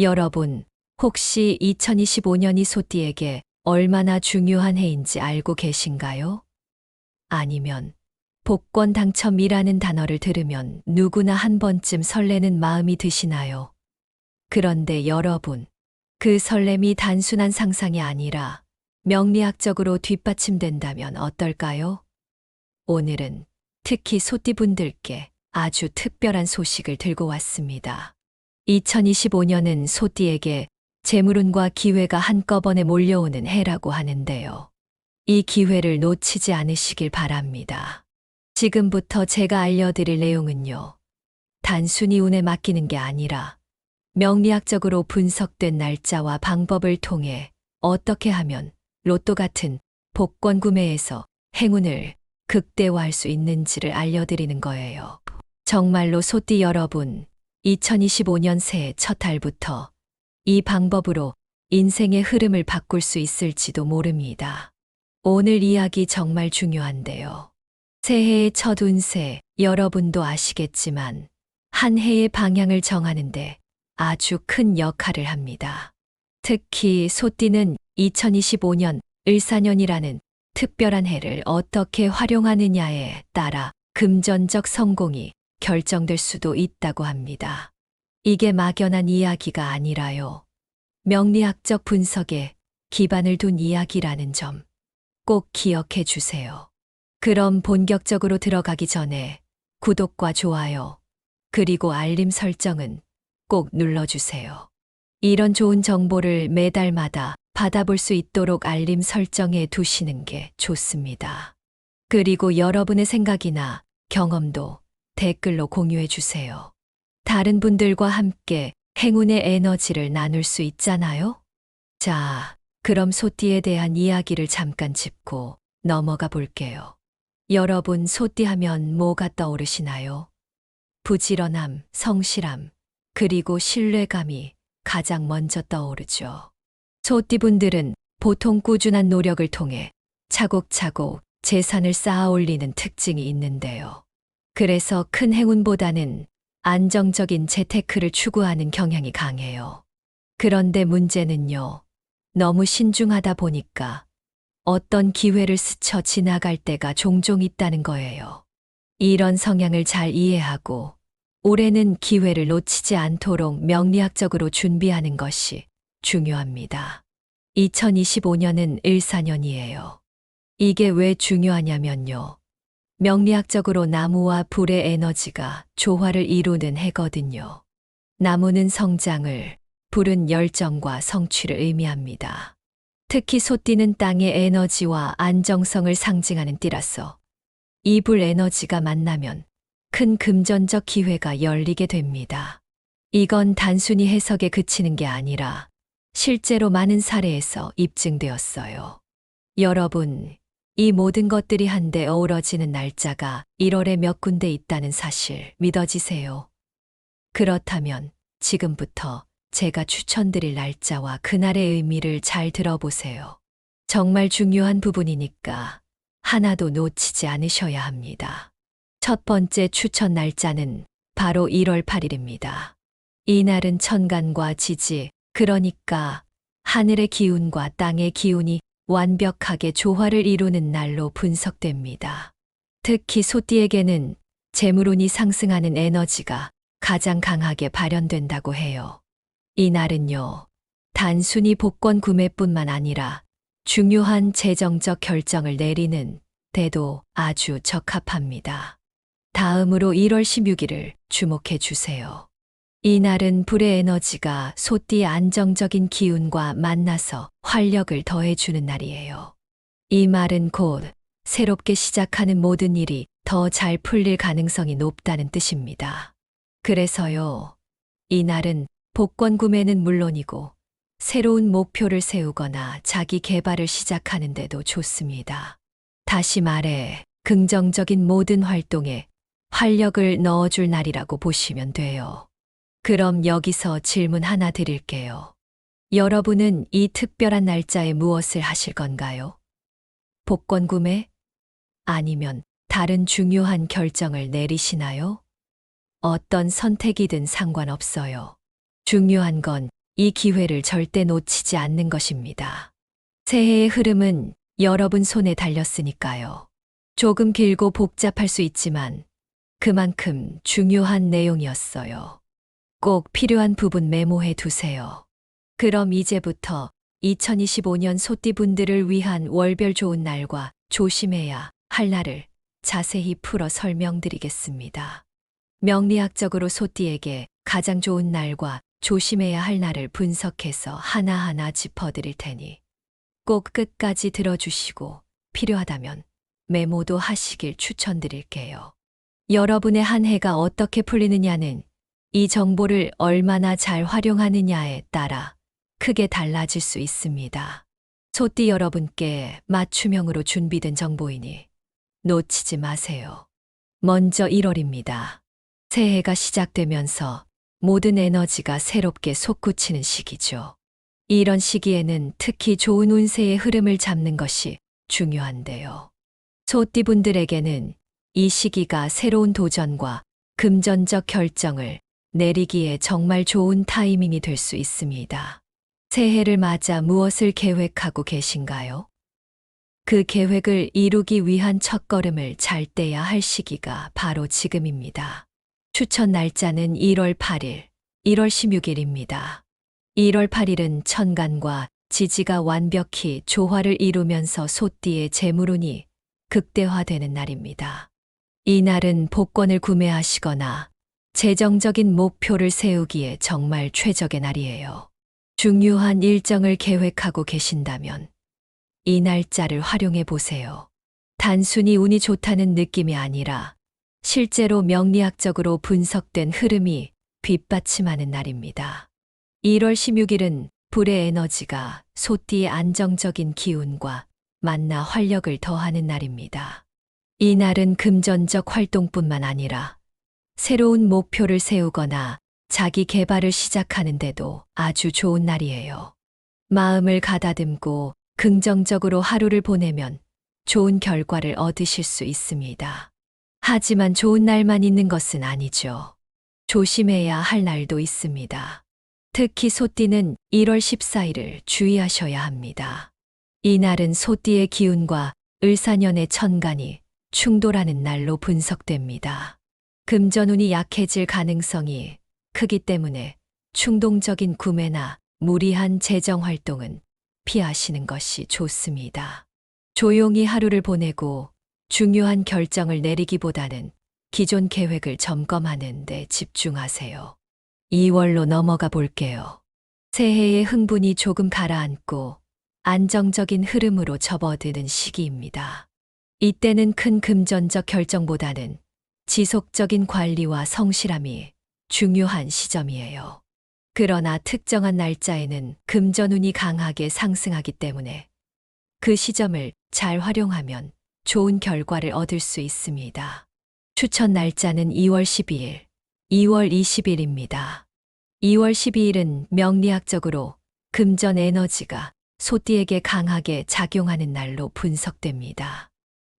여러분, 혹시 2025년이 소띠에게 얼마나 중요한 해인지 알고 계신가요? 아니면 복권 당첨이라는 단어를 들으면 누구나 한 번쯤 설레는 마음이 드시나요? 그런데 여러분, 그 설렘이 단순한 상상이 아니라 명리학적으로 뒷받침된다면 어떨까요? 오늘은 특히 소띠분들께 아주 특별한 소식을 들고 왔습니다. 2025년은 소띠에게 재물운과 기회가 한꺼번에 몰려오는 해라고 하는데요. 이 기회를 놓치지 않으시길 바랍니다. 지금부터 제가 알려드릴 내용은요. 단순히 운에 맡기는 게 아니라 명리학적으로 분석된 날짜와 방법을 통해 어떻게 하면 로또 같은 복권 구매에서 행운을 극대화할 수 있는지를 알려드리는 거예요. 정말로 소띠 여러분, 2025년 새해 첫 달부터 이 방법으로 인생의 흐름을 바꿀 수 있을지도 모릅니다. 오늘 이야기 정말 중요한데요. 새해의 첫 운세, 여러분도 아시겠지만 한 해의 방향을 정하는데 아주 큰 역할을 합니다. 특히 소띠는 2025년 을사년이라는 특별한 해를 어떻게 활용하느냐에 따라 금전적 성공이 결정될 수도 있다고 합니다. 이게 막연한 이야기가 아니라요. 명리학적 분석에 기반을 둔 이야기라는 점 꼭 기억해 주세요. 그럼 본격적으로 들어가기 전에 구독과 좋아요, 그리고 알림 설정은 꼭 눌러주세요. 이런 좋은 정보를 매달마다 받아볼 수 있도록 알림 설정해 두시는 게 좋습니다. 그리고 여러분의 생각이나 경험도 댓글로 공유해 주세요. 다른 분들과 함께 행운의 에너지를 나눌 수 있잖아요? 자, 그럼 소띠에 대한 이야기를 잠깐 짚고 넘어가 볼게요. 여러분, 소띠 하면 뭐가 떠오르시나요? 부지런함, 성실함, 그리고 신뢰감이 가장 먼저 떠오르죠. 소띠분들은 보통 꾸준한 노력을 통해 차곡차곡 재산을 쌓아 올리는 특징이 있는데요. 그래서 큰 행운보다는 안정적인 재테크를 추구하는 경향이 강해요. 그런데 문제는요. 너무 신중하다 보니까 어떤 기회를 스쳐 지나갈 때가 종종 있다는 거예요. 이런 성향을 잘 이해하고 올해는 기회를 놓치지 않도록 명리학적으로 준비하는 것이 중요합니다. 2025년은 을사년이에요. 이게 왜 중요하냐면요. 명리학적으로 나무와 불의 에너지가 조화를 이루는 해거든요. 나무는 성장을, 불은 열정과 성취를 의미합니다. 특히 소띠는 땅의 에너지와 안정성을 상징하는 띠라서 이 불 에너지가 만나면 큰 금전적 기회가 열리게 됩니다. 이건 단순히 해석에 그치는 게 아니라 실제로 많은 사례에서 입증되었어요. 여러분, 이 모든 것들이 한데 어우러지는 날짜가 1월에 몇 군데 있다는 사실 믿어지세요? 그렇다면 지금부터 제가 추천드릴 날짜와 그날의 의미를 잘 들어보세요. 정말 중요한 부분이니까 하나도 놓치지 않으셔야 합니다. 첫 번째 추천 날짜는 바로 1월 8일입니다. 이날은 천간과 지지, 그러니까 하늘의 기운과 땅의 기운이 완벽하게 조화를 이루는 날로 분석됩니다. 특히 소띠에게는 재물운이 상승하는 에너지가 가장 강하게 발현된다고 해요. 이 날은요, 단순히 복권 구매뿐만 아니라 중요한 재정적 결정을 내리는 데도 아주 적합합니다. 다음으로 1월 16일을 주목해 주세요. 이 날은 불의 에너지가 소띠의 안정적인 기운과 만나서 활력을 더해주는 날이에요. 이 말은 곧 새롭게 시작하는 모든 일이 더 잘 풀릴 가능성이 높다는 뜻입니다. 그래서요, 이 날은 복권 구매는 물론이고 새로운 목표를 세우거나 자기 개발을 시작하는 데도 좋습니다. 다시 말해, 긍정적인 모든 활동에 활력을 넣어줄 날이라고 보시면 돼요. 그럼 여기서 질문 하나 드릴게요. 여러분은 이 특별한 날짜에 무엇을 하실 건가요? 복권 구매? 아니면 다른 중요한 결정을 내리시나요? 어떤 선택이든 상관없어요. 중요한 건 이 기회를 절대 놓치지 않는 것입니다. 새해의 흐름은 여러분 손에 달렸으니까요. 조금 길고 복잡할 수 있지만 그만큼 중요한 내용이었어요. 꼭 필요한 부분 메모해 두세요. 그럼 이제부터 2025년 소띠분들을 위한 월별 좋은 날과 조심해야 할 날을 자세히 풀어 설명드리겠습니다. 명리학적으로 소띠에게 가장 좋은 날과 조심해야 할 날을 분석해서 하나하나 짚어드릴 테니 꼭 끝까지 들어주시고 필요하다면 메모도 하시길 추천드릴게요. 여러분의 한 해가 어떻게 풀리느냐는 이 정보를 얼마나 잘 활용하느냐에 따라 크게 달라질 수 있습니다. 소띠 여러분께 맞춤형으로 준비된 정보이니 놓치지 마세요. 먼저 1월입니다. 새해가 시작되면서 모든 에너지가 새롭게 솟구치는 시기죠. 이런 시기에는 특히 좋은 운세의 흐름을 잡는 것이 중요한데요. 소띠분들에게는 이 시기가 새로운 도전과 금전적 결정을 내리기에 정말 좋은 타이밍이 될 수 있습니다. 새해를 맞아 무엇을 계획하고 계신가요? 그 계획을 이루기 위한 첫걸음을 잘 떼야 할 시기가 바로 지금입니다. 추천 날짜는 1월 8일, 1월 16일입니다. 1월 8일은 천간과 지지가 완벽히 조화를 이루면서 소띠의 재물운이 극대화되는 날입니다. 이 날은 복권을 구매하시거나 재정적인 목표를 세우기에 정말 최적의 날이에요. 중요한 일정을 계획하고 계신다면 이 날짜를 활용해 보세요. 단순히 운이 좋다는 느낌이 아니라 실제로 명리학적으로 분석된 흐름이 뒷받침하는 날입니다. 1월 16일은 불의 에너지가 소띠의 안정적인 기운과 만나 활력을 더하는 날입니다. 이 날은 금전적 활동뿐만 아니라 새로운 목표를 세우거나 자기 개발을 시작하는데도 아주 좋은 날이에요. 마음을 가다듬고 긍정적으로 하루를 보내면 좋은 결과를 얻으실 수 있습니다. 하지만 좋은 날만 있는 것은 아니죠. 조심해야 할 날도 있습니다. 특히 소띠는 1월 14일을 주의하셔야 합니다. 이 날은 소띠의 기운과 을사년의 천간이 충돌하는 날로 분석됩니다. 금전운이 약해질 가능성이 크기 때문에 충동적인 구매나 무리한 재정 활동은 피하시는 것이 좋습니다. 조용히 하루를 보내고 중요한 결정을 내리기보다는 기존 계획을 점검하는 데 집중하세요. 2월로 넘어가 볼게요. 새해의 흥분이 조금 가라앉고 안정적인 흐름으로 접어드는 시기입니다. 이때는 큰 금전적 결정보다는 지속적인 관리와 성실함이 중요한 시점이에요. 그러나 특정한 날짜에는 금전운이 강하게 상승하기 때문에 그 시점을 잘 활용하면 좋은 결과를 얻을 수 있습니다. 추천 날짜는 2월 12일, 2월 20일입니다. 2월 12일은 명리학적으로 금전 에너지가 소띠에게 강하게 작용하는 날로 분석됩니다.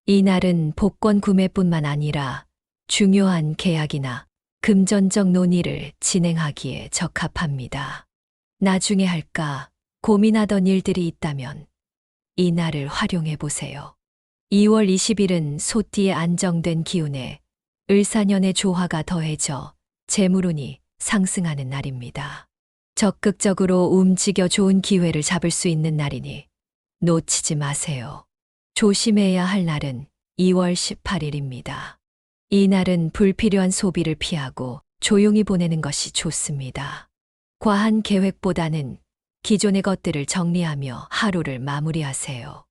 이 날은 복권 구매뿐만 아니라 중요한 계약이나 금전적 논의를 진행하기에 적합합니다. 나중에 할까 고민하던 일들이 있다면 이 날을 활용해 보세요. 2월 20일은 소띠의 안정된 기운에 을사년의 조화가 더해져 재물운이 상승하는 날입니다. 적극적으로 움직여 좋은 기회를 잡을 수 있는 날이니 놓치지 마세요. 조심해야 할 날은 2월 18일입니다. 이 날은 불필요한 소비를 피하고 조용히 보내는 것이 좋습니다. 과한 계획보다는 기존의 것들을 정리하며 하루를 마무리하세요.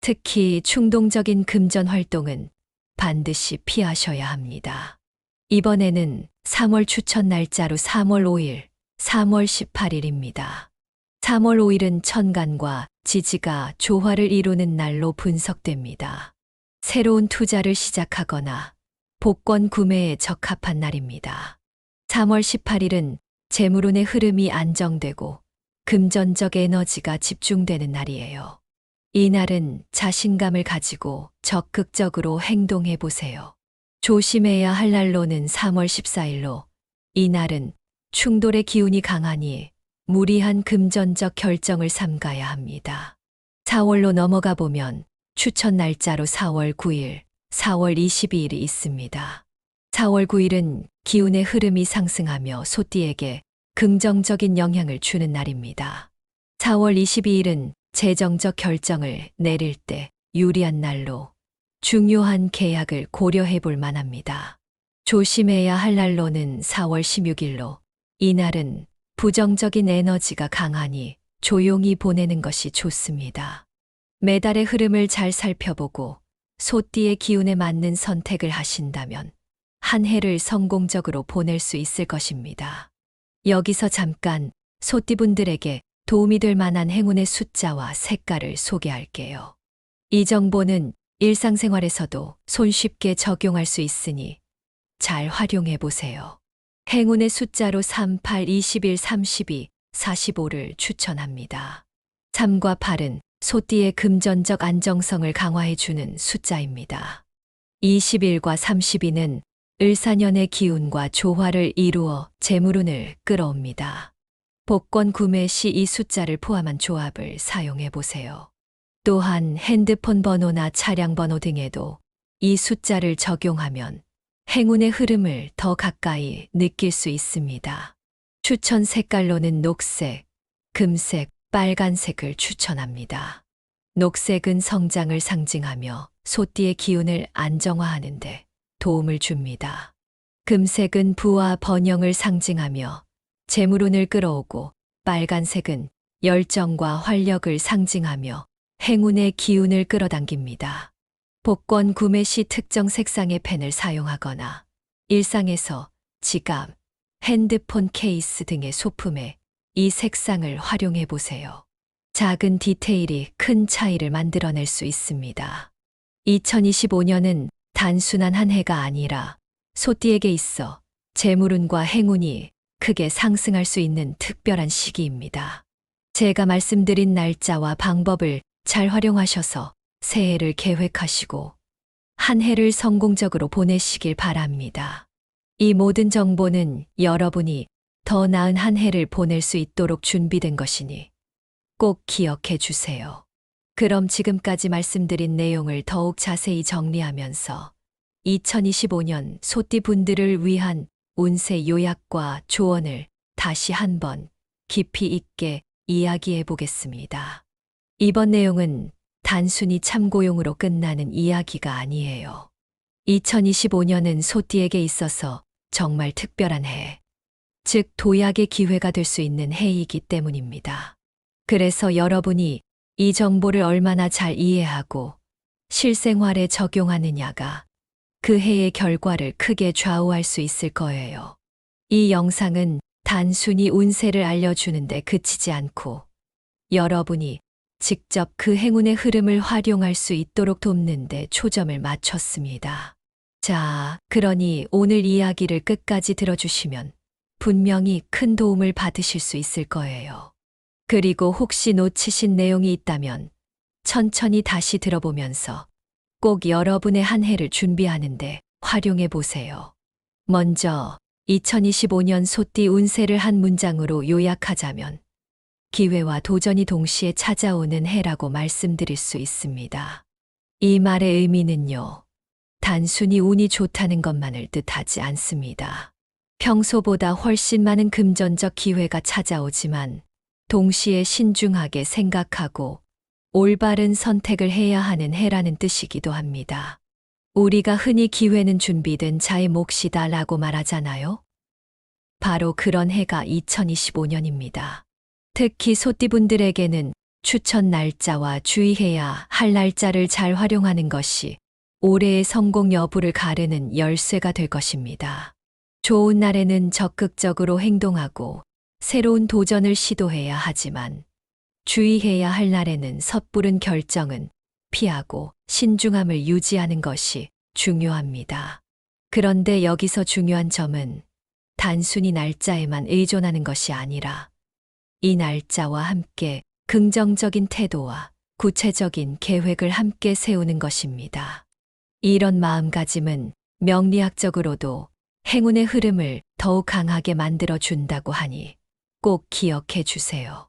특히 충동적인 금전 활동은 반드시 피하셔야 합니다. 이번에는 3월 추천 날짜로 3월 5일, 3월 18일입니다. 3월 5일은 천간과 지지가 조화를 이루는 날로 분석됩니다. 새로운 투자를 시작하거나 복권 구매에 적합한 날입니다. 3월 18일은 재물운의 흐름이 안정되고 금전적 에너지가 집중되는 날이에요. 이 날은 자신감을 가지고 적극적으로 행동해 보세요. 조심해야 할 날로는 3월 14일로 이 날은 충돌의 기운이 강하니 무리한 금전적 결정을 삼가야 합니다. 4월로 넘어가 보면 추천 날짜로 4월 9일, 4월 22일이 있습니다. 4월 9일은 기운의 흐름이 상승하며 소띠에게 긍정적인 영향을 주는 날입니다. 4월 22일은 재정적 결정을 내릴 때 유리한 날로 중요한 계약을 고려해 볼 만합니다. 조심해야 할 날로는 4월 16일로 이날은 부정적인 에너지가 강하니 조용히 보내는 것이 좋습니다. 매달의 흐름을 잘 살펴보고 소띠의 기운에 맞는 선택을 하신다면 한 해를 성공적으로 보낼 수 있을 것입니다. 여기서 잠깐 소띠분들에게 도움이 될 만한 행운의 숫자와 색깔을 소개할게요. 이 정보는 일상생활에서도 손쉽게 적용할 수 있으니 잘 활용해 보세요. 행운의 숫자로 3, 8, 21, 32, 45를 추천합니다. 3과 8은 소띠의 금전적 안정성을 강화해주는 숫자입니다. 21과 32는 을사년의 기운과 조화를 이루어 재물운을 끌어옵니다. 복권 구매 시 이 숫자를 포함한 조합을 사용해 보세요. 또한 핸드폰 번호나 차량 번호 등에도 이 숫자를 적용하면 행운의 흐름을 더 가까이 느낄 수 있습니다. 추천 색깔로는 녹색, 금색, 빨간색을 추천합니다. 녹색은 성장을 상징하며 소띠의 기운을 안정화하는 데 도움을 줍니다. 금색은 부와 번영을 상징하며 재물운을 끌어오고 빨간색은 열정과 활력을 상징하며 행운의 기운을 끌어당깁니다. 복권 구매 시 특정 색상의 펜을 사용하거나 일상에서 지갑, 핸드폰 케이스 등의 소품에 이 색상을 활용해 보세요. 작은 디테일이 큰 차이를 만들어낼 수 있습니다. 2025년은 단순한 한 해가 아니라 소띠에게 있어 재물운과 행운이 크게 상승할 수 있는 특별한 시기입니다. 제가 말씀드린 날짜와 방법을 잘 활용하셔서 새해를 계획하시고 한 해를 성공적으로 보내시길 바랍니다. 이 모든 정보는 여러분이 더 나은 한 해를 보낼 수 있도록 준비된 것이니 꼭 기억해 주세요. 그럼 지금까지 말씀드린 내용을 더욱 자세히 정리하면서 2025년 소띠 분들을 위한 운세 요약과 조언을 다시 한번 깊이 있게 이야기해 보겠습니다. 이번 내용은 단순히 참고용으로 끝나는 이야기가 아니에요. 2025년은 소띠에게 있어서 정말 특별한 해, 즉 도약의 기회가 될 수 있는 해이기 때문입니다. 그래서 여러분이 이 정보를 얼마나 잘 이해하고 실생활에 적용하느냐가 그 해의 결과를 크게 좌우할 수 있을 거예요. 이 영상은 단순히 운세를 알려주는데 그치지 않고 여러분이 직접 그 행운의 흐름을 활용할 수 있도록 돕는데 초점을 맞췄습니다. 자, 그러니 오늘 이야기를 끝까지 들어주시면 분명히 큰 도움을 받으실 수 있을 거예요. 그리고 혹시 놓치신 내용이 있다면 천천히 다시 들어보면서 꼭 여러분의 한 해를 준비하는데 활용해 보세요. 먼저 2025년 소띠 운세를 한 문장으로 요약하자면 기회와 도전이 동시에 찾아오는 해라고 말씀드릴 수 있습니다. 이 말의 의미는요, 단순히 운이 좋다는 것만을 뜻하지 않습니다. 평소보다 훨씬 많은 금전적 기회가 찾아오지만 동시에 신중하게 생각하고 올바른 선택을 해야 하는 해라는 뜻이기도 합니다. 우리가 흔히 기회는 준비된 자의 몫이다 라고 말하잖아요. 바로 그런 해가 2025년입니다. 특히 소띠분들에게는 추천 날짜와 주의해야 할 날짜를 잘 활용하는 것이 올해의 성공 여부를 가르는 열쇠가 될 것입니다. 좋은 날에는 적극적으로 행동하고 새로운 도전을 시도해야 하지만 주의해야 할 날에는 섣부른 결정은 피하고 신중함을 유지하는 것이 중요합니다. 그런데 여기서 중요한 점은 단순히 날짜에만 의존하는 것이 아니라 이 날짜와 함께 긍정적인 태도와 구체적인 계획을 함께 세우는 것입니다. 이런 마음가짐은 명리학적으로도 행운의 흐름을 더욱 강하게 만들어 준다고 하니 꼭 기억해 주세요.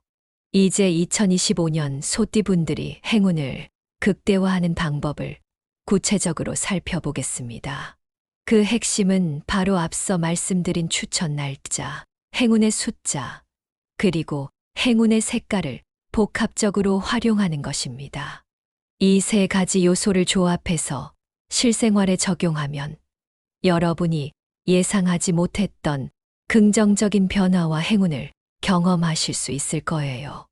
이제 2025년 소띠분들이 행운을 극대화하는 방법을 구체적으로 살펴보겠습니다. 그 핵심은 바로 앞서 말씀드린 추천 날짜, 행운의 숫자, 그리고 행운의 색깔을 복합적으로 활용하는 것입니다. 이 세 가지 요소를 조합해서 실생활에 적용하면 여러분이 예상하지 못했던 긍정적인 변화와 행운을 경험하실 수 있을 거예요.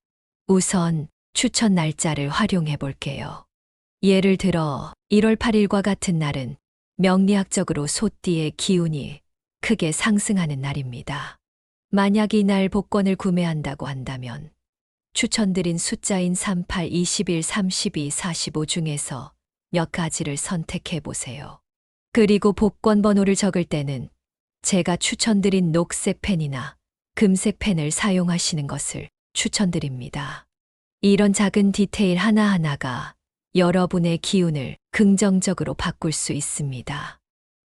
우선 추천 날짜를 활용해 볼게요. 예를 들어 1월 8일과 같은 날은 명리학적으로 소띠의 기운이 크게 상승하는 날입니다. 만약 이날 복권을 구매한다고 한다면 추천드린 숫자인 38, 21, 32, 45 중에서 몇 가지를 선택해 보세요. 그리고 복권 번호를 적을 때는 제가 추천드린 녹색 펜이나 금색 펜을 사용하시는 것을 추천드립니다. 이런 작은 디테일 하나하나가 여러분의 기운을 긍정적으로 바꿀 수 있습니다.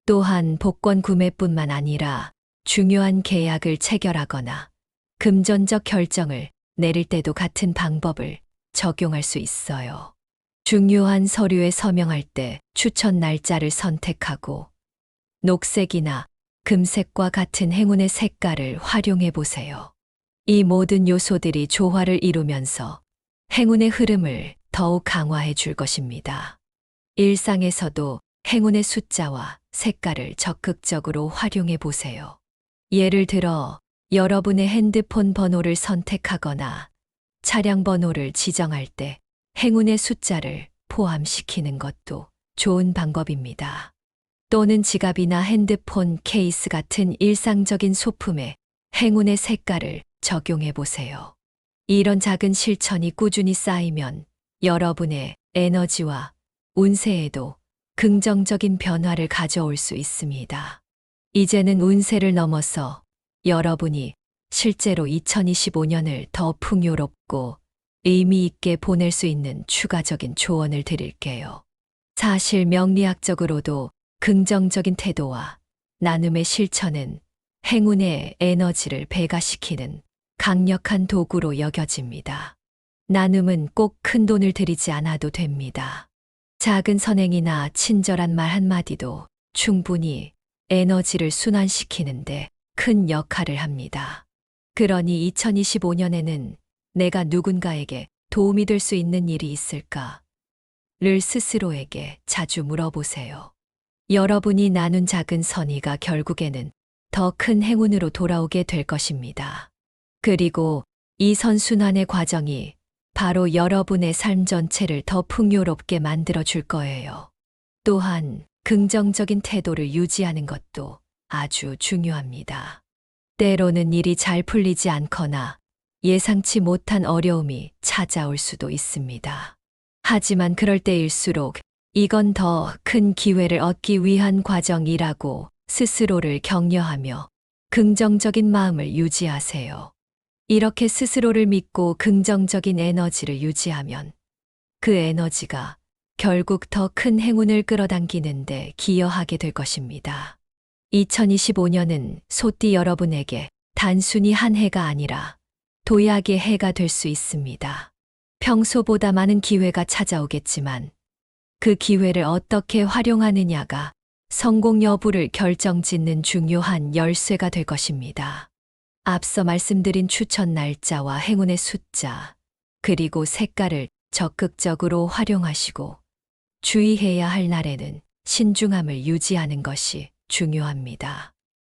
또한 복권 구매뿐만 아니라 중요한 계약을 체결하거나 금전적 결정을 내릴 때도 같은 방법을 적용할 수 있어요. 중요한 서류에 서명할 때 추천 날짜를 선택하고 녹색이나 금색과 같은 행운의 색깔을 활용해 보세요. 이 모든 요소들이 조화를 이루면서 행운의 흐름을 더욱 강화해 줄 것입니다. 일상에서도 행운의 숫자와 색깔을 적극적으로 활용해 보세요. 예를 들어 여러분의 핸드폰 번호를 선택하거나 차량 번호를 지정할 때 행운의 숫자를 포함시키는 것도 좋은 방법입니다. 또는 지갑이나 핸드폰 케이스 같은 일상적인 소품에 행운의 색깔을 적용해 보세요. 이런 작은 실천이 꾸준히 쌓이면 여러분의 에너지와 운세에도 긍정적인 변화를 가져올 수 있습니다. 이제는 운세를 넘어서 여러분이 실제로 2025년을 더 풍요롭고 의미 있게 보낼 수 있는 추가적인 조언을 드릴게요. 사실 명리학적으로도 긍정적인 태도와 나눔의 실천은 행운의 에너지를 배가시키는 강력한 도구로 여겨집니다. 나눔은 꼭 큰 돈을 들이지 않아도 됩니다. 작은 선행이나 친절한 말 한마디도 충분히 에너지를 순환시키는데 큰 역할을 합니다. 그러니 2025년에는 내가 누군가에게 도움이 될 수 있는 일이 있을까? 를 스스로에게 자주 물어보세요. 여러분이 나눈 작은 선의가 결국에는 더 큰 행운으로 돌아오게 될 것입니다. 그리고 이 선순환의 과정이 바로 여러분의 삶 전체를 더 풍요롭게 만들어 줄 거예요. 또한 긍정적인 태도를 유지하는 것도 아주 중요합니다. 때로는 일이 잘 풀리지 않거나 예상치 못한 어려움이 찾아올 수도 있습니다. 하지만 그럴 때일수록 이건 더 큰 기회를 얻기 위한 과정이라고 스스로를 격려하며 긍정적인 마음을 유지하세요. 이렇게 스스로를 믿고 긍정적인 에너지를 유지하면 그 에너지가 결국 더 큰 행운을 끌어당기는데 기여하게 될 것입니다. 2025년은 소띠 여러분에게 단순히 한 해가 아니라 도약의 해가 될 수 있습니다. 평소보다 많은 기회가 찾아오겠지만 그 기회를 어떻게 활용하느냐가 성공 여부를 결정짓는 중요한 열쇠가 될 것입니다. 앞서 말씀드린 추천 날짜와 행운의 숫자, 그리고 색깔을 적극적으로 활용하시고 주의해야 할 날에는 신중함을 유지하는 것이 중요합니다.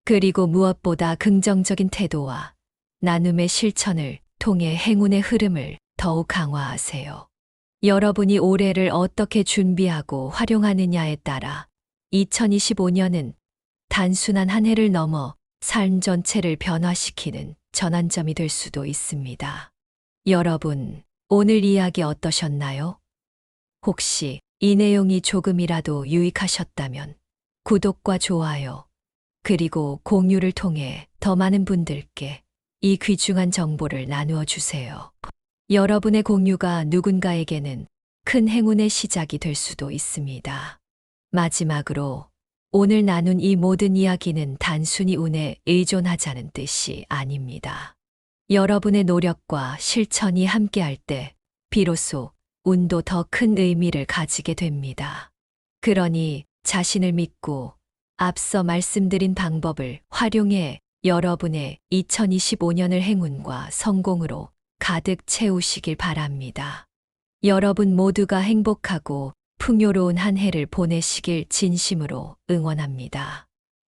그리고 무엇보다 긍정적인 태도와 나눔의 실천을 통해 행운의 흐름을 더욱 강화하세요. 여러분이 올해를 어떻게 준비하고 활용하느냐에 따라 2025년은 단순한 한 해를 넘어 삶 전체를 변화시키는 전환점이 될 수도 있습니다. 여러분, 오늘 이야기 어떠셨나요? 혹시 이 내용이 조금이라도 유익하셨다면 구독과 좋아요, 그리고 공유를 통해 더 많은 분들께 이 귀중한 정보를 나누어 주세요. 여러분의 공유가 누군가에게는 큰 행운의 시작이 될 수도 있습니다. 마지막으로 오늘 나눈 이 모든 이야기는 단순히 운에 의존하자는 뜻이 아닙니다. 여러분의 노력과 실천이 함께할 때 비로소 운도 더 큰 의미를 가지게 됩니다. 그러니 자신을 믿고 앞서 말씀드린 방법을 활용해 여러분의 2025년을 행운과 성공으로 가득 채우시길 바랍니다. 여러분 모두가 행복하고 풍요로운 한 해를 보내시길 진심으로 응원합니다.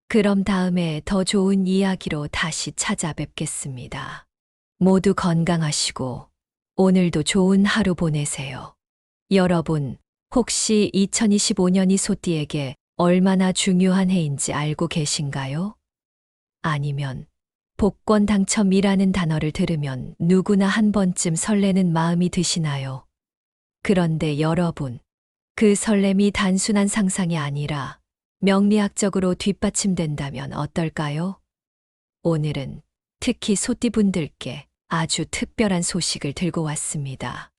그럼 다음에 더 좋은 이야기로 다시 찾아뵙겠습니다. 모두 건강하시고 오늘도 좋은 하루 보내세요. 여러분, 혹시 2025년이 소띠에게 얼마나 중요한 해인지 알고 계신가요? 아니면 복권 당첨이라는 단어를 들으면 누구나 한 번쯤 설레는 마음이 드시나요? 그런데 여러분, 그 설렘이 단순한 상상이 아니라 명리학적으로 뒷받침된다면 어떨까요? 오늘은 특히 소띠분들께 아주 특별한 소식을 들고 왔습니다.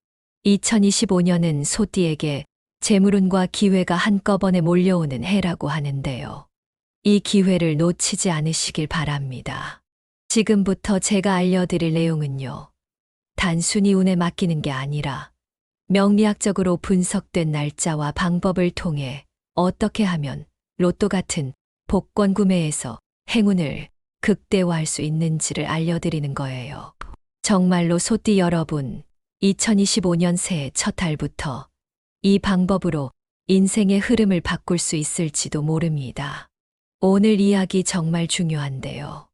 2025년은 소띠에게 재물운과 기회가 한꺼번에 몰려오는 해라고 하는데요. 이 기회를 놓치지 않으시길 바랍니다. 지금부터 제가 알려드릴 내용은요. 단순히 운에 맡기는 게 아니라 명리학적으로 분석된 날짜와 방법을 통해 어떻게 하면 로또 같은 복권 구매에서 행운을 극대화할 수 있는지를 알려드리는 거예요. 정말로 소띠 여러분, 2025년 새해 첫 달부터 이 방법으로 인생의 흐름을 바꿀 수 있을지도 모릅니다. 오늘 이야기 정말 중요한데요.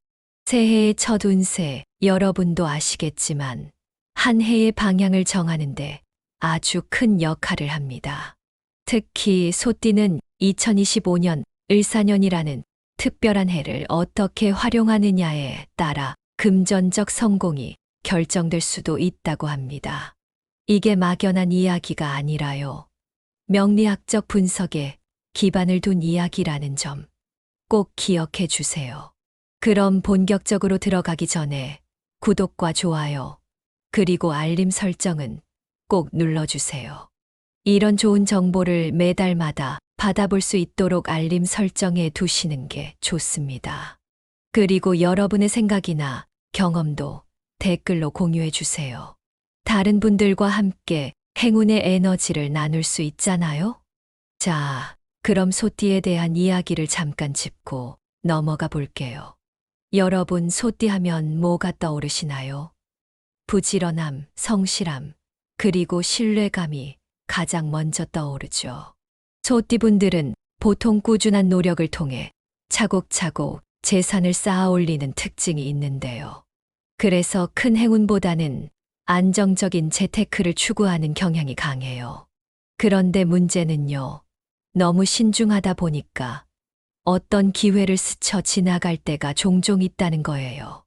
새해의 첫 운세, 여러분도 아시겠지만 한 해의 방향을 정하는데 아주 큰 역할을 합니다. 특히 소띠는 2025년 을사년이라는 특별한 해를 어떻게 활용하느냐에 따라 금전적 성공이 결정될 수도 있다고 합니다. 이게 막연한 이야기가 아니라요. 명리학적 분석에 기반을 둔 이야기라는 점 꼭 기억해 주세요. 그럼 본격적으로 들어가기 전에 구독과 좋아요, 그리고 알림 설정은 꼭 눌러주세요. 이런 좋은 정보를 매달마다 받아볼 수 있도록 알림 설정해 두시는 게 좋습니다. 그리고 여러분의 생각이나 경험도 댓글로 공유해 주세요. 다른 분들과 함께 행운의 에너지를 나눌 수 있잖아요? 자, 그럼 소띠에 대한 이야기를 잠깐 짚고 넘어가 볼게요. 여러분, 소띠 하면 뭐가 떠오르시나요? 부지런함, 성실함, 그리고 신뢰감이 가장 먼저 떠오르죠. 소띠분들은 보통 꾸준한 노력을 통해 차곡차곡 재산을 쌓아 올리는 특징이 있는데요. 그래서 큰 행운보다는 안정적인 재테크를 추구하는 경향이 강해요. 그런데 문제는요, 너무 신중하다 보니까 어떤 기회를 스쳐 지나갈 때가 종종 있다는 거예요.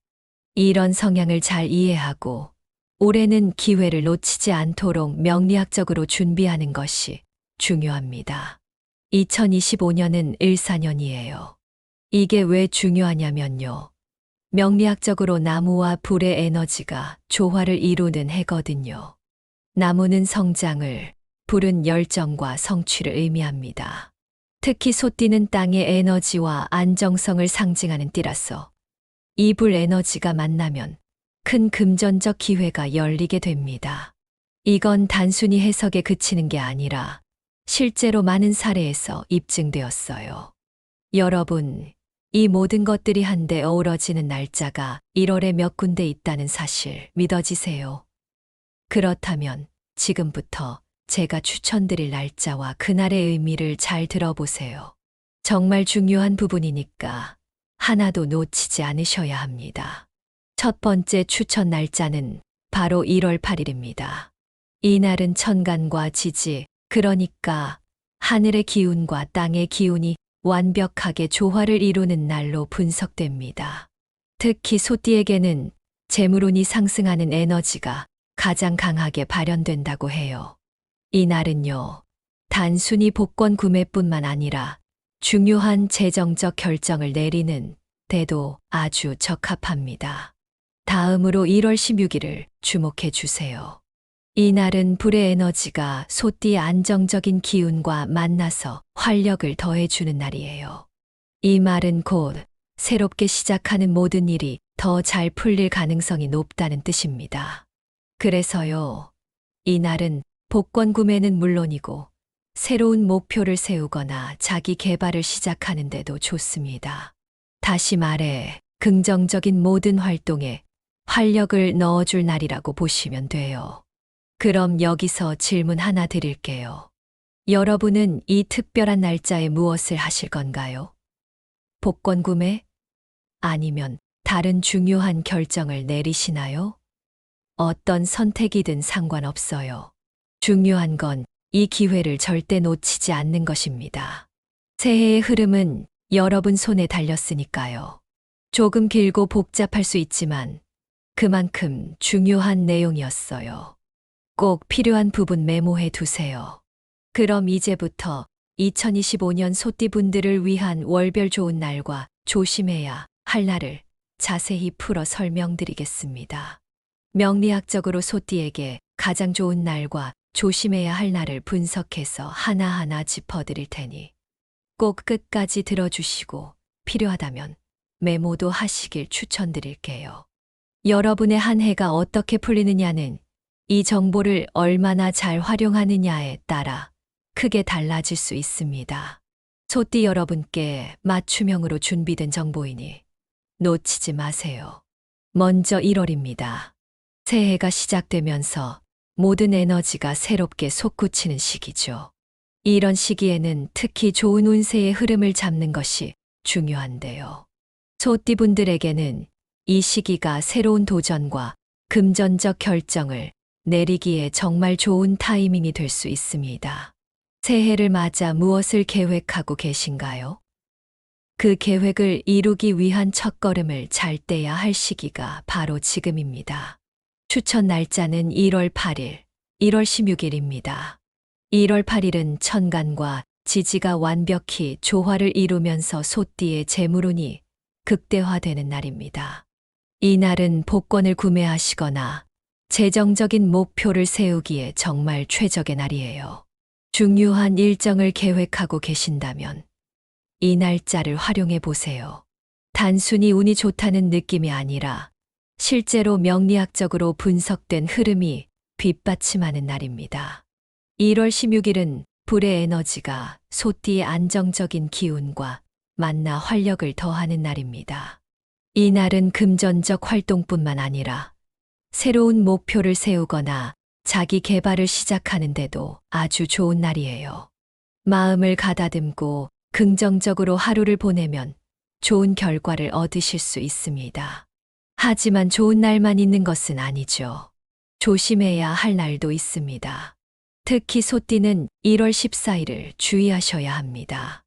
이런 성향을 잘 이해하고 올해는 기회를 놓치지 않도록 명리학적으로 준비하는 것이 중요합니다. 2025년은 을사년이에요. 이게 왜 중요하냐면요. 명리학적으로 나무와 불의 에너지가 조화를 이루는 해거든요. 나무는 성장을, 불은 열정과 성취를 의미합니다. 특히 소띠는 땅의 에너지와 안정성을 상징하는 띠라서 이 불 에너지가 만나면 큰 금전적 기회가 열리게 됩니다. 이건 단순히 해석에 그치는 게 아니라 실제로 많은 사례에서 입증되었어요. 여러분, 이 모든 것들이 한데 어우러지는 날짜가 1월에 몇 군데 있다는 사실 믿어지세요? 그렇다면 지금부터 제가 추천드릴 날짜와 그날의 의미를 잘 들어보세요. 정말 중요한 부분이니까 하나도 놓치지 않으셔야 합니다. 첫 번째 추천 날짜는 바로 1월 8일입니다. 이 날은 천간과 지지, 그러니까 하늘의 기운과 땅의 기운이 완벽하게 조화를 이루는 날로 분석됩니다. 특히 소띠에게는 재물운이 상승하는 에너지가 가장 강하게 발현된다고 해요. 이 날은요, 단순히 복권 구매뿐만 아니라 중요한 재정적 결정을 내리는 데도 아주 적합합니다. 다음으로 1월 16일을 주목해 주세요. 이 날은 불의 에너지가 소띠의 안정적인 기운과 만나서 활력을 더해주는 날이에요. 이 말은 곧 새롭게 시작하는 모든 일이 더 잘 풀릴 가능성이 높다는 뜻입니다. 그래서요, 이날은 복권 구매는 물론이고 새로운 목표를 세우거나 자기 개발을 시작하는데도 좋습니다. 다시 말해, 긍정적인 모든 활동에 활력을 넣어줄 날이라고 보시면 돼요. 그럼 여기서 질문 하나 드릴게요. 여러분은 이 특별한 날짜에 무엇을 하실 건가요? 복권 구매? 아니면 다른 중요한 결정을 내리시나요? 어떤 선택이든 상관없어요. 중요한 건 이 기회를 절대 놓치지 않는 것입니다. 새해의 흐름은 여러분 손에 달렸으니까요. 조금 길고 복잡할 수 있지만 그만큼 중요한 내용이었어요. 꼭 필요한 부분 메모해 두세요. 그럼 이제부터 2025년 소띠분들을 위한 월별 좋은 날과 조심해야 할 날을 자세히 풀어 설명드리겠습니다. 명리학적으로 소띠에게 가장 좋은 날과 조심해야 할 날을 분석해서 하나하나 짚어드릴 테니 꼭 끝까지 들어주시고 필요하다면 메모도 하시길 추천드릴게요. 여러분의 한 해가 어떻게 풀리느냐는 이 정보를 얼마나 잘 활용하느냐에 따라 크게 달라질 수 있습니다. 소띠 여러분께 맞춤형으로 준비된 정보이니 놓치지 마세요. 먼저 1월입니다. 새해가 시작되면서 모든 에너지가 새롭게 솟구치는 시기죠. 이런 시기에는 특히 좋은 운세의 흐름을 잡는 것이 중요한데요. 소띠분들에게는 이 시기가 새로운 도전과 금전적 결정을 내리기에 정말 좋은 타이밍이 될 수 있습니다. 새해를 맞아 무엇을 계획하고 계신가요? 그 계획을 이루기 위한 첫걸음을 잘 떼야 할 시기가 바로 지금입니다. 추천 날짜는 1월 8일, 1월 16일입니다. 1월 8일은 천간과 지지가 완벽히 조화를 이루면서 소띠의 재물운이 극대화되는 날입니다. 이 날은 복권을 구매하시거나 재정적인 목표를 세우기에 정말 최적의 날이에요. 중요한 일정을 계획하고 계신다면 이 날짜를 활용해 보세요. 단순히 운이 좋다는 느낌이 아니라 실제로 명리학적으로 분석된 흐름이 뒷받침하는 날입니다. 1월 16일은 불의 에너지가 소띠의 안정적인 기운과 만나 활력을 더하는 날입니다. 이 날은 금전적 활동뿐만 아니라 새로운 목표를 세우거나 자기 개발을 시작하는데도 아주 좋은 날이에요. 마음을 가다듬고 긍정적으로 하루를 보내면 좋은 결과를 얻으실 수 있습니다. 하지만 좋은 날만 있는 것은 아니죠. 조심해야 할 날도 있습니다. 특히 소띠는 1월 14일을 주의하셔야 합니다.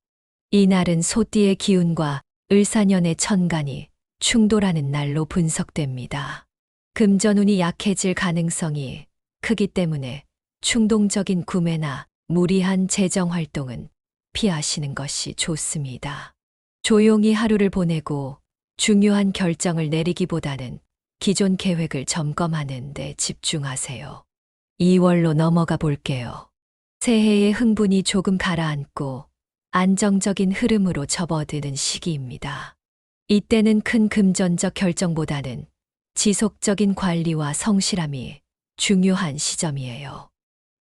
이 날은 소띠의 기운과 을사년의 천간이 충돌하는 날로 분석됩니다. 금전운이 약해질 가능성이 크기 때문에 충동적인 구매나 무리한 재정 활동은 피하시는 것이 좋습니다. 조용히 하루를 보내고 중요한 결정을 내리기보다는 기존 계획을 점검하는 데 집중하세요. 2월로 넘어가 볼게요. 새해의 흥분이 조금 가라앉고 안정적인 흐름으로 접어드는 시기입니다. 이때는 큰 금전적 결정보다는 지속적인 관리와 성실함이 중요한 시점이에요.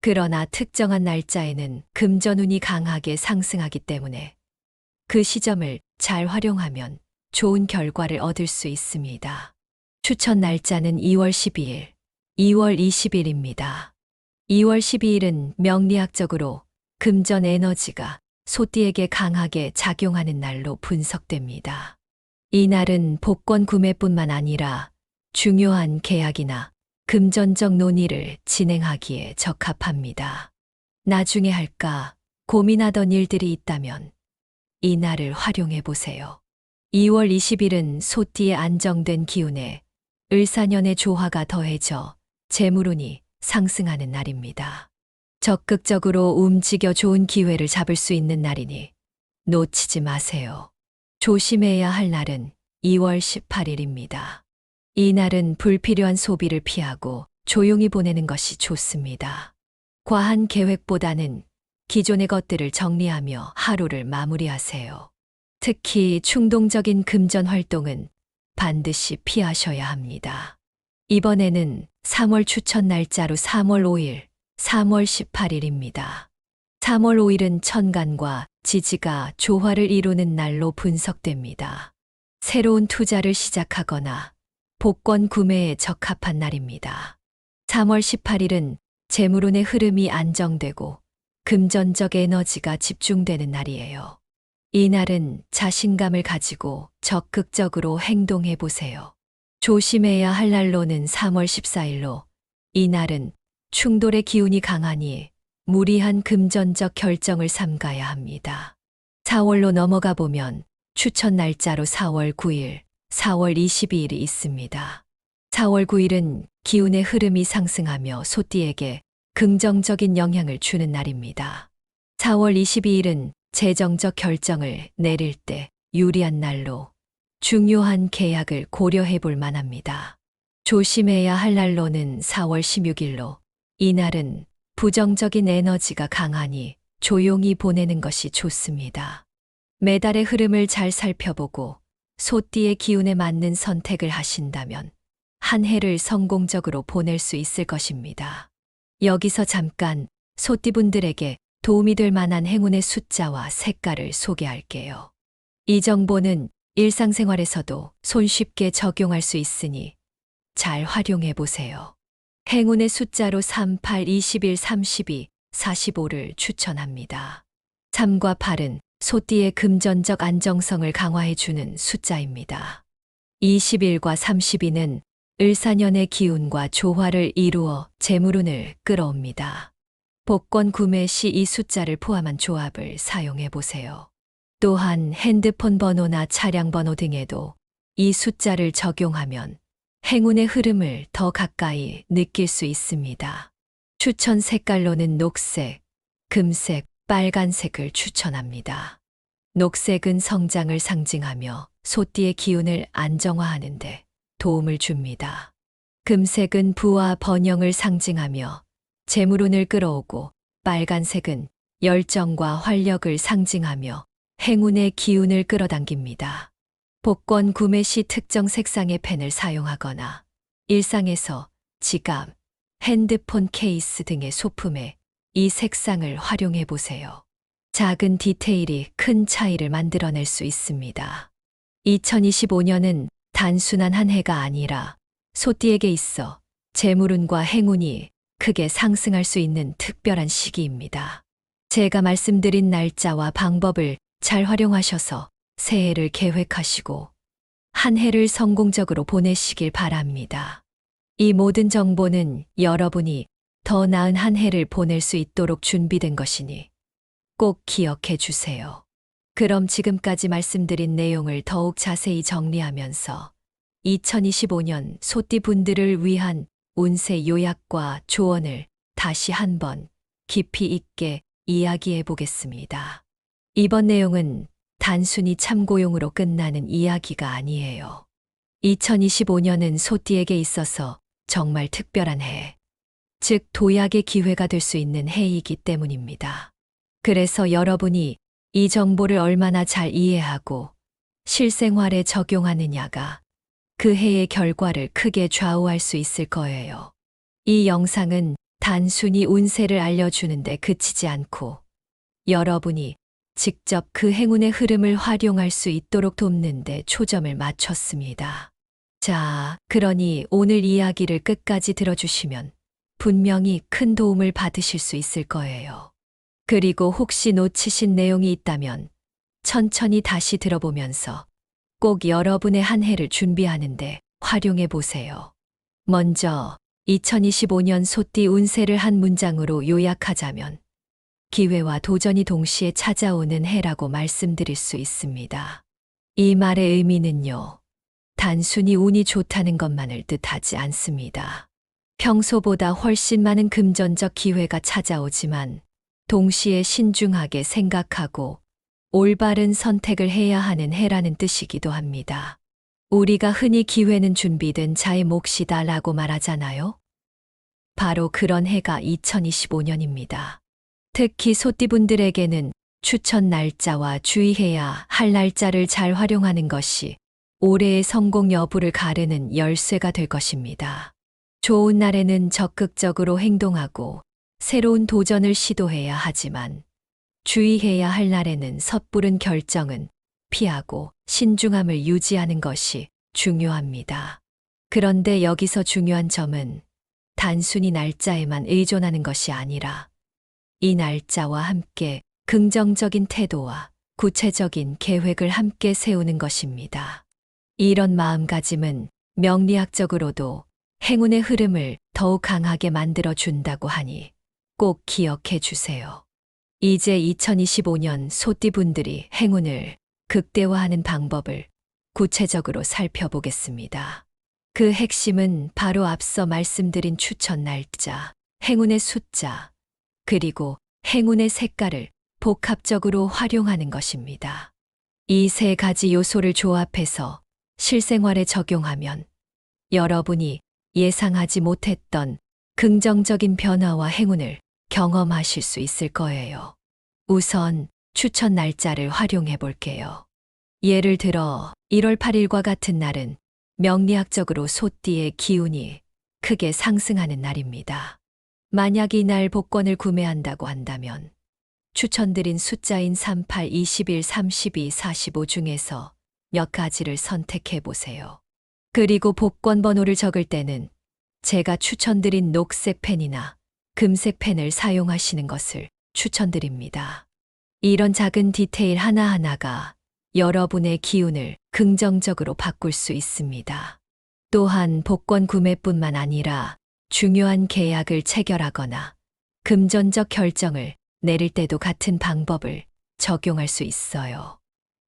그러나 특정한 날짜에는 금전운이 강하게 상승하기 때문에 그 시점을 잘 활용하면 좋은 결과를 얻을 수 있습니다. 추천 날짜는 2월 12일, 2월 20일입니다. 2월 12일은 명리학적으로 금전 에너지가 소띠에게 강하게 작용하는 날로 분석됩니다. 이 날은 복권 구매뿐만 아니라 중요한 계약이나 금전적 논의를 진행하기에 적합합니다. 나중에 할까 고민하던 일들이 있다면 이 날을 활용해 보세요. 2월 20일은 소띠의 안정된 기운에 을사년의 조화가 더해져 재물운이 상승하는 날입니다. 적극적으로 움직여 좋은 기회를 잡을 수 있는 날이니 놓치지 마세요. 조심해야 할 날은 2월 18일입니다. 이 날은 불필요한 소비를 피하고 조용히 보내는 것이 좋습니다. 과한 계획보다는 기존의 것들을 정리하며 하루를 마무리하세요. 특히 충동적인 금전 활동은 반드시 피하셔야 합니다. 이번에는 3월 추천 날짜로 3월 5일, 3월 18일입니다. 3월 5일은 천간과 지지가 조화를 이루는 날로 분석됩니다. 새로운 투자를 시작하거나 복권 구매에 적합한 날입니다. 3월 18일은 재물운의 흐름이 안정되고 금전적 에너지가 집중되는 날이에요. 이 날은 자신감을 가지고 적극적으로 행동해 보세요. 조심해야 할 날로는 3월 14일로 이 날은 충돌의 기운이 강하니 무리한 금전적 결정을 삼가야 합니다. 4월로 넘어가 보면 추천 날짜로 4월 9일, 4월 22일이 있습니다. 4월 9일은 기운의 흐름이 상승하며 소띠에게 긍정적인 영향을 주는 날입니다. 4월 22일은 재정적 결정을 내릴 때 유리한 날로 중요한 계약을 고려해 볼 만합니다. 조심해야 할 날로는 4월 16일로 이 날은 부정적인 에너지가 강하니 조용히 보내는 것이 좋습니다. 매달의 흐름을 잘 살펴보고 소띠의 기운에 맞는 선택을 하신다면 한 해를 성공적으로 보낼 수 있을 것입니다. 여기서 잠깐 소띠분들에게 도움이 될 만한 행운의 숫자와 색깔을 소개할게요. 이 정보는 일상생활에서도 손쉽게 적용할 수 있으니 잘 활용해 보세요. 행운의 숫자로 3, 8, 21, 32, 45를 추천합니다. 3과 8은 소띠의 금전적 안정성을 강화해주는 숫자입니다. 21과 32는 을사년의 기운과 조화를 이루어 재물운을 끌어옵니다. 복권 구매 시 이 숫자를 포함한 조합을 사용해 보세요. 또한 핸드폰 번호나 차량 번호 등에도 이 숫자를 적용하면 행운의 흐름을 더 가까이 느낄 수 있습니다. 추천 색깔로는 녹색, 금색, 빨간색을 추천합니다. 녹색은 성장을 상징하며 소띠의 기운을 안정화하는 데 도움을 줍니다. 금색은 부와 번영을 상징하며 재물운을 끌어오고 빨간색은 열정과 활력을 상징하며 행운의 기운을 끌어당깁니다. 복권 구매 시 특정 색상의 펜을 사용하거나 일상에서 지갑, 핸드폰 케이스 등의 소품에 이 색상을 활용해 보세요. 작은 디테일이 큰 차이를 만들어낼 수 있습니다. 2025년은 단순한 한 해가 아니라 소띠에게 있어 재물운과 행운이 크게 상승할 수 있는 특별한 시기입니다. 제가 말씀드린 날짜와 방법을 잘 활용하셔서 새해를 계획하시고 한 해를 성공적으로 보내시길 바랍니다. 이 모든 정보는 여러분이 더 나은 한 해를 보낼 수 있도록 준비된 것이니 꼭 기억해 주세요. 그럼 지금까지 말씀드린 내용을 더욱 자세히 정리하면서 2025년 소띠 분들을 위한 운세 요약과 조언을 다시 한번 깊이 있게 이야기해 보겠습니다. 이번 내용은 단순히 참고용으로 끝나는 이야기가 아니에요. 2025년은 소띠에게 있어서 정말 특별한 해, 즉 도약의 기회가 될 수 있는 해이기 때문입니다. 그래서 여러분이 이 정보를 얼마나 잘 이해하고 실생활에 적용하느냐가 그 해의 결과를 크게 좌우할 수 있을 거예요. 이 영상은 단순히 운세를 알려주는데 그치지 않고 여러분이 직접 그 행운의 흐름을 활용할 수 있도록 돕는 데 초점을 맞췄습니다. 자, 그러니 오늘 이야기를 끝까지 들어주시면 분명히 큰 도움을 받으실 수 있을 거예요. 그리고 혹시 놓치신 내용이 있다면 천천히 다시 들어보면서 꼭 여러분의 한 해를 준비하는데 활용해 보세요. 먼저 2025년 소띠 운세를 한 문장으로 요약하자면 기회와 도전이 동시에 찾아오는 해라고 말씀드릴 수 있습니다. 이 말의 의미는요, 단순히 운이 좋다는 것만을 뜻하지 않습니다. 평소보다 훨씬 많은 금전적 기회가 찾아오지만 동시에 신중하게 생각하고 올바른 선택을 해야 하는 해라는 뜻이기도 합니다. 우리가 흔히 기회는 준비된 자의 몫이다 라고 말하잖아요. 바로 그런 해가 2025년입니다. 특히 소띠분들에게는 추천 날짜와 주의해야 할 날짜를 잘 활용하는 것이 올해의 성공 여부를 가르는 열쇠가 될 것입니다. 좋은 날에는 적극적으로 행동하고 새로운 도전을 시도해야 하지만 주의해야 할 날에는 섣부른 결정은 피하고 신중함을 유지하는 것이 중요합니다. 그런데 여기서 중요한 점은 단순히 날짜에만 의존하는 것이 아니라 이 날짜와 함께 긍정적인 태도와 구체적인 계획을 함께 세우는 것입니다. 이런 마음가짐은 명리학적으로도 행운의 흐름을 더욱 강하게 만들어 준다고 하니 꼭 기억해 주세요. 이제 2025년 소띠분들이 행운을 극대화하는 방법을 구체적으로 살펴보겠습니다. 그 핵심은 바로 앞서 말씀드린 추천 날짜, 행운의 숫자, 그리고 행운의 색깔을 복합적으로 활용하는 것입니다. 이 세 가지 요소를 조합해서 실생활에 적용하면 여러분이 예상하지 못했던 긍정적인 변화와 행운을 경험하실 수 있을 거예요. 우선 추천 날짜를 활용해 볼게요. 예를 들어 1월 8일과 같은 날은 명리학적으로 소띠의 기운이 크게 상승하는 날입니다. 만약 이날 복권을 구매한다고 한다면 추천드린 숫자인 38, 21, 32, 45 중에서 몇 가지를 선택해 보세요. 그리고 복권 번호를 적을 때는 제가 추천드린 녹색 펜이나 금색 펜을 사용하시는 것을 추천드립니다. 이런 작은 디테일 하나하나가 여러분의 기운을 긍정적으로 바꿀 수 있습니다. 또한 복권 구매뿐만 아니라 중요한 계약을 체결하거나 금전적 결정을 내릴 때도 같은 방법을 적용할 수 있어요.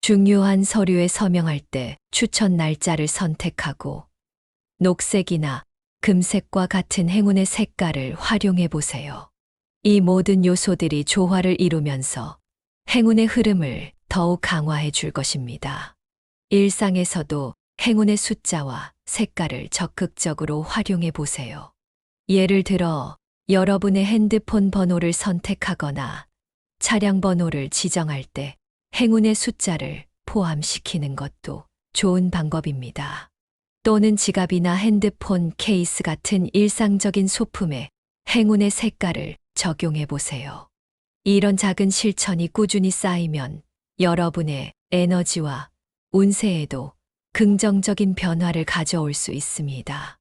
중요한 서류에 서명할 때 추천 날짜를 선택하고 녹색이나 금색과 같은 행운의 색깔을 활용해 보세요. 이 모든 요소들이 조화를 이루면서 행운의 흐름을 더욱 강화해 줄 것입니다. 일상에서도 행운의 숫자와 색깔을 적극적으로 활용해 보세요. 예를 들어 여러분의 핸드폰 번호를 선택하거나 차량 번호를 지정할 때 행운의 숫자를 포함시키는 것도 좋은 방법입니다. 또는 지갑이나 핸드폰 케이스 같은 일상적인 소품에 행운의 색깔을 적용해 보세요. 이런 작은 실천이 꾸준히 쌓이면 여러분의 에너지와 운세에도 긍정적인 변화를 가져올 수 있습니다.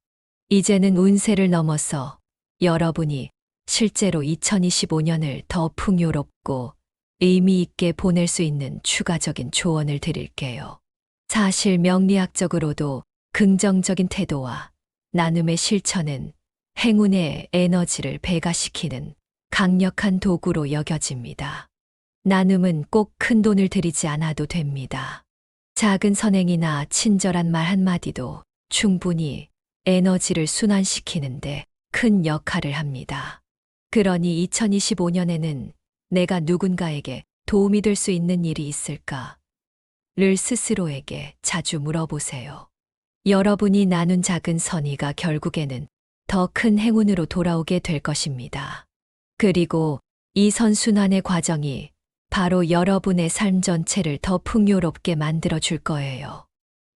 이제는 운세를 넘어서 여러분이 실제로 2025년을 더 풍요롭고 의미 있게 보낼 수 있는 추가적인 조언을 드릴게요. 사실 명리학적으로도 긍정적인 태도와 나눔의 실천은 행운의 에너지를 배가시키는 강력한 도구로 여겨집니다. 나눔은 꼭 큰 돈을 들이지 않아도 됩니다. 작은 선행이나 친절한 말 한마디도 충분히 에너지를 순환시키는데 큰 역할을 합니다. 그러니 2025년에는 내가 누군가에게 도움이 될 수 있는 일이 있을까? 를 스스로에게 자주 물어보세요. 여러분이 나눈 작은 선의가 결국에는 더 큰 행운으로 돌아오게 될 것입니다. 그리고 이 선순환의 과정이 바로 여러분의 삶 전체를 더 풍요롭게 만들어 줄 거예요.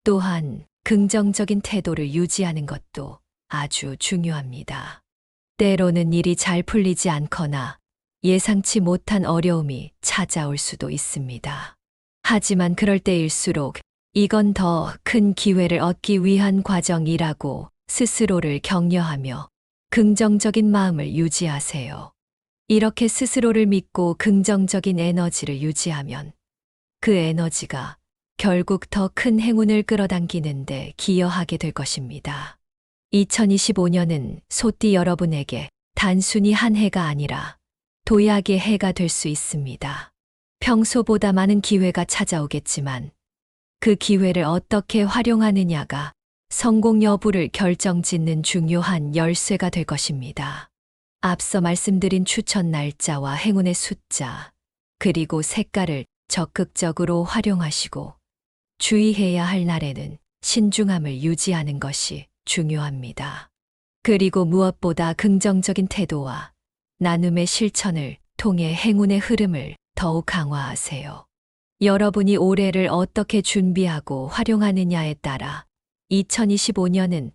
또한 긍정적인 태도를 유지하는 것도 아주 중요합니다. 때로는 일이 잘 풀리지 않거나 예상치 못한 어려움이 찾아올 수도 있습니다. 하지만 그럴 때일수록 이건 더 큰 기회를 얻기 위한 과정이라고 스스로를 격려하며 긍정적인 마음을 유지하세요. 이렇게 스스로를 믿고 긍정적인 에너지를 유지하면 그 에너지가 결국 더 큰 행운을 끌어당기는데 기여하게 될 것입니다. 2025년은 소띠 여러분에게 단순히 한 해가 아니라 도약의 해가 될 수 있습니다. 평소보다 많은 기회가 찾아오겠지만 그 기회를 어떻게 활용하느냐가 성공 여부를 결정짓는 중요한 열쇠가 될 것입니다. 앞서 말씀드린 추천 날짜와 행운의 숫자, 그리고 색깔을 적극적으로 활용하시고 주의해야 할 날에는 신중함을 유지하는 것이 중요합니다. 그리고 무엇보다 긍정적인 태도와 나눔의 실천을 통해 행운의 흐름을 더욱 강화하세요. 여러분이 올해를 어떻게 준비하고 활용하느냐에 따라 2025년은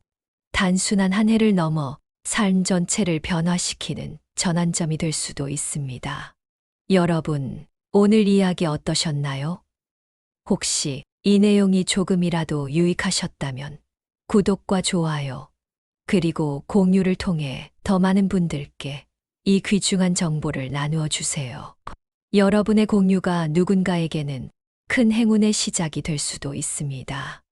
단순한 한 해를 넘어 삶 전체를 변화시키는 전환점이 될 수도 있습니다. 여러분, 오늘 이야기 어떠셨나요? 혹시 이 내용이 조금이라도 유익하셨다면 구독과 좋아요, 그리고 공유를 통해 더 많은 분들께 이 귀중한 정보를 나누어 주세요. 여러분의 공유가 누군가에게는 큰 행운의 시작이 될 수도 있습니다.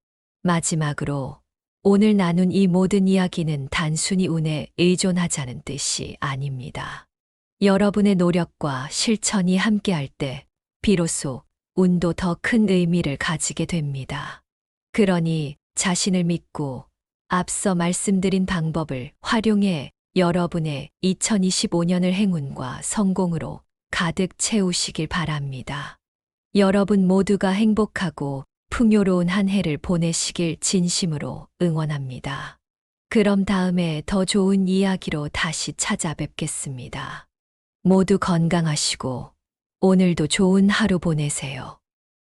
마지막으로 오늘 나눈 이 모든 이야기는 단순히 운에 의존하자는 뜻이 아닙니다. 여러분의 노력과 실천이 함께할 때 비로소 운도 더 큰 의미를 가지게 됩니다. 그러니 자신을 믿고 앞서 말씀드린 방법을 활용해 여러분의 2025년을 행운과 성공으로 가득 채우시길 바랍니다. 여러분 모두가 행복하고 풍요로운 한 해를 보내시길 진심으로 응원합니다. 그럼 다음에 더 좋은 이야기로 다시 찾아뵙겠습니다. 모두 건강하시고 오늘도 좋은 하루 보내세요.